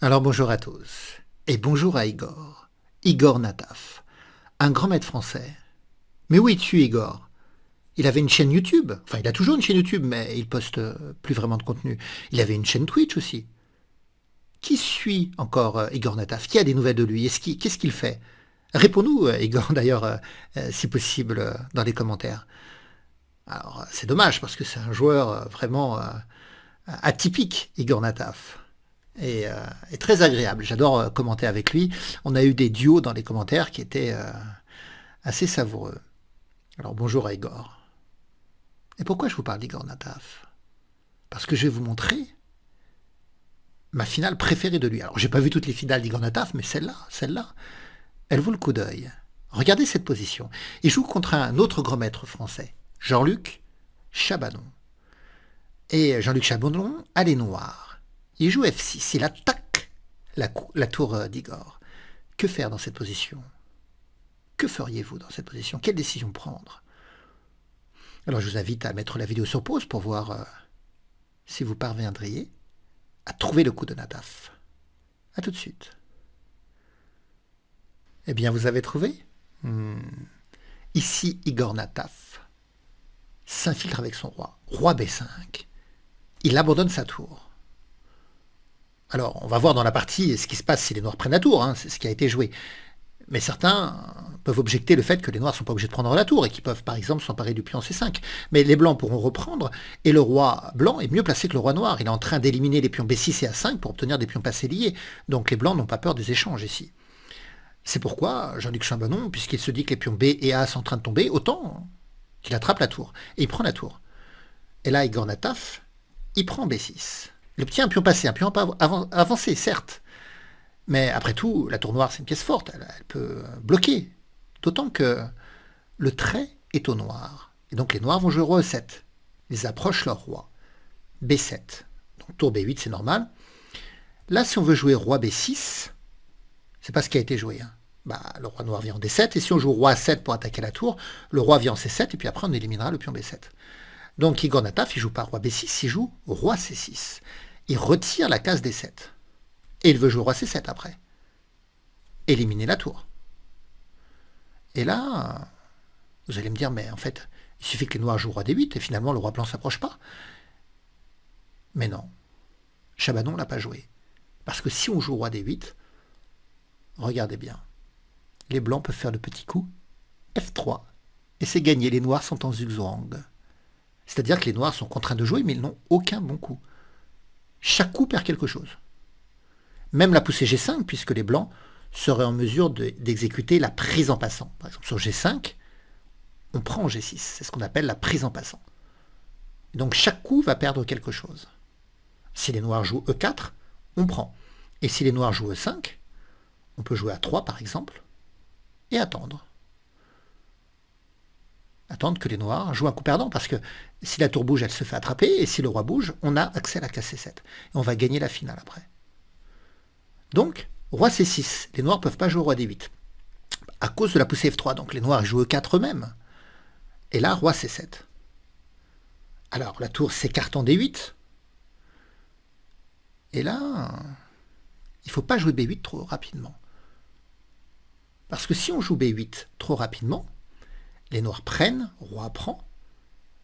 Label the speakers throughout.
Speaker 1: Alors bonjour à tous, et bonjour à Igor, Igor Nataf, un grand maître français. Mais où es-tu, Igor? Il avait une chaîne YouTube, enfin il a toujours une chaîne YouTube, mais il poste plus vraiment de contenu. Il avait une chaîne Twitch aussi. Qui suit encore Igor Nataf? Qui a des nouvelles de lui? Qu'est-ce qu'il fait? Réponds-nous, Igor, d'ailleurs, si possible, dans les commentaires. Alors, c'est dommage, parce que c'est un joueur vraiment atypique, Igor Nataf. Et très agréable. J'adore commenter avec lui. On a eu des duos dans les commentaires qui étaient assez savoureux. Alors bonjour à Igor. Et pourquoi je vous parle d'Igor Nataf? Parce que je vais vous montrer ma finale préférée de lui. Alors j'ai pas vu toutes les finales d'Igor Nataf, mais celle-là, elle vaut le coup d'œil. Regardez cette position. Il joue contre un autre grand maître français, Jean-Luc Chabanon. Et Jean-Luc Chabanon a les noirs. Il joue F6, il attaque la tour d'Igor. Que faire dans cette position? Que feriez-vous dans cette position? Quelle décision prendre? Alors je vous invite à mettre la vidéo sur pause pour voir si vous parviendriez à trouver le coup de Nataf. A tout de suite. Eh bien, vous avez trouvé? Ici, Igor Nataf s'infiltre avec son roi. Roi B5. Il abandonne sa tour. Alors, on va voir dans la partie ce qui se passe si les noirs prennent la tour, hein, c'est ce qui a été joué. Mais certains peuvent objecter le fait que les noirs ne sont pas obligés de prendre la tour et qu'ils peuvent par exemple s'emparer du pion C5. Mais les blancs pourront reprendre et le roi blanc est mieux placé que le roi noir. Il est en train d'éliminer les pions B6 et A5 pour obtenir des pions passés liés. Donc les blancs n'ont pas peur des échanges ici. C'est pourquoi Jean-Luc Chabanon, puisqu'il se dit que les pions B et A sont en train de tomber, autant qu'il attrape la tour. Et il prend la tour. Et là, Igor Nataf, il prend B6. Il obtient un pion passé, un pion avancé, certes. Mais après tout, la tour noire, c'est une pièce forte, elle peut bloquer. D'autant que le trait est au noir. Et donc les noirs vont jouer roi E7. Ils approchent leur roi. B7. Donc tour B8, c'est normal. Là, si on veut jouer roi B6, c'est pas ce qui a été joué. Hein. Bah, le roi noir vient en D7, et si on joue roi A7 pour attaquer la tour, le roi vient en C7, et puis après on éliminera le pion B7. Donc Igor Nataf, il joue pas roi B6, il joue roi C6. Il retire la case D7. Et il veut jouer roi C7 après. Éliminer la tour. Et là, vous allez me dire, mais en fait, il suffit que les noirs jouent roi D8 et finalement le roi blanc ne s'approche pas. Mais non, Chabanon ne l'a pas joué. Parce que si on joue roi D8, regardez bien, les blancs peuvent faire le petit coup F3. Et c'est gagné, les noirs sont en zigzag. C'est-à-dire que les noirs sont contraints de jouer, mais ils n'ont aucun bon coup. Chaque coup perd quelque chose. Même la poussée G5, puisque les blancs seraient en mesure d'exécuter la prise en passant. Par exemple, sur G5, on prend en G6. C'est ce qu'on appelle la prise en passant. Donc chaque coup va perdre quelque chose. Si les noirs jouent E4, on prend. Et si les noirs jouent E5, on peut jouer A3 par exemple, et attendre. Attendre que les noirs jouent un coup perdant, parce que si la tour bouge, elle se fait attraper, et si le roi bouge, on a accès à la case C7. Et on va gagner la finale après. Donc, roi C6, les noirs ne peuvent pas jouer roi D8, à cause de la poussée F3, donc les noirs jouent E4 eux-mêmes. Et là, roi C7. Alors, la tour s'écarte en D8. Et là, il ne faut pas jouer B8 trop rapidement. Parce que si on joue B8 trop rapidement, les noirs prennent, roi prend,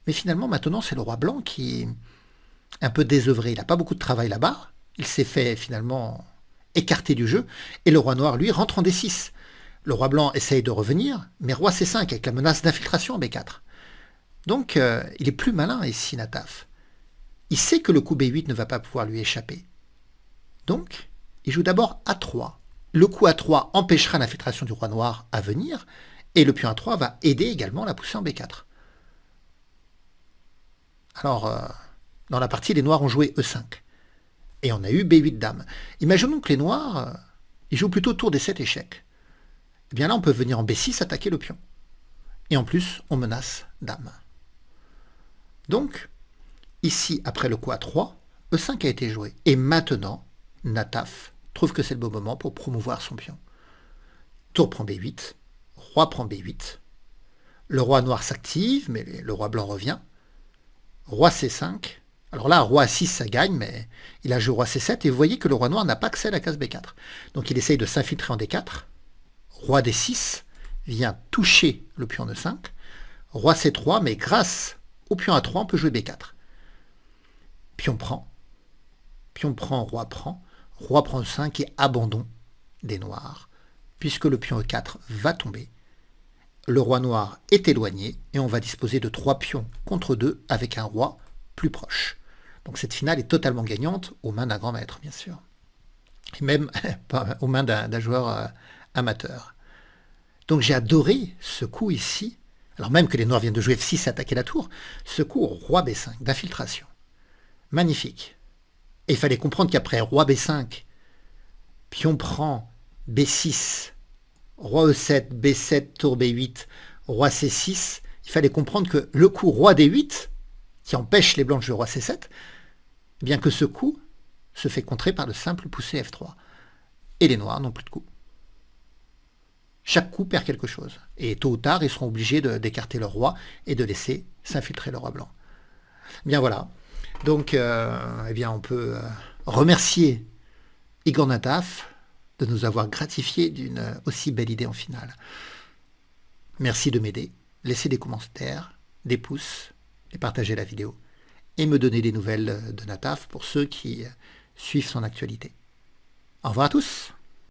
Speaker 1: mais finalement, maintenant, c'est le roi blanc qui est un peu désœuvré. Il n'a pas beaucoup de travail là-bas. Il s'est fait finalement écarté du jeu, et le roi noir, lui, rentre en D6. Le roi blanc essaye de revenir, mais roi C5 avec la menace d'infiltration en B4. Donc, il est plus malin ici, Nataf. Il sait que le coup B8 ne va pas pouvoir lui échapper. Donc, il joue d'abord A3. Le coup A3 empêchera l'infiltration du roi noir à venir, et le pion A3 va aider également la poussée en B4. Alors, dans la partie, les noirs ont joué E5. Et on a eu B8 dame. Imaginons que les noirs, ils jouent plutôt tour D7 échec. Eh bien là, on peut venir en B6 attaquer le pion. Et en plus, on menace dame. Donc, ici, après le coup A3, E5 a été joué. Et maintenant, Nataf trouve que c'est le bon moment pour promouvoir son pion. Tour prend B8, roi prend B8. Le roi noir s'active, mais le roi blanc revient. Roi C5, Alors là, roi A6, ça gagne, mais il a joué roi C7, et vous voyez que le roi noir n'a pas accès à la case B4. Donc il essaye de s'infiltrer en D4. Roi D6 vient toucher le pion de 5. Roi C3, mais grâce au pion A3, on peut jouer B4. Pion prend, roi prend E5 et abandon des noirs, puisque le pion E4 va tomber. Le roi noir est éloigné et on va disposer de 3 pions contre 2 avec un roi plus proche. Donc cette finale est totalement gagnante aux mains d'un grand maître, bien sûr. Et même aux mains d'un joueur amateur. Donc j'ai adoré ce coup ici, alors même que les noirs viennent de jouer F6 et attaquer la tour, ce coup au roi B5 d'infiltration. Magnifique. Et il fallait comprendre qu'après roi B5, pion prend, B6, roi E7, B7, tour B8, roi C6, il fallait comprendre que le coup roi D8, qui empêche les blancs de jouer roi C7, bien que ce coup se fait contrer par le simple poussé F3. Et les noirs n'ont plus de coup. Chaque coup perd quelque chose. Et tôt ou tard, ils seront obligés d'écarter leur roi et de laisser s'infiltrer le roi blanc. Bien voilà. Donc, eh bien, on peut remercier Igor Nataf de nous avoir gratifié d'une aussi belle idée en finale. Merci de m'aider. Laissez des commentaires, des pouces et partagez la vidéo. Et me donner des nouvelles de Nataf pour ceux qui suivent son actualité. Au revoir à tous.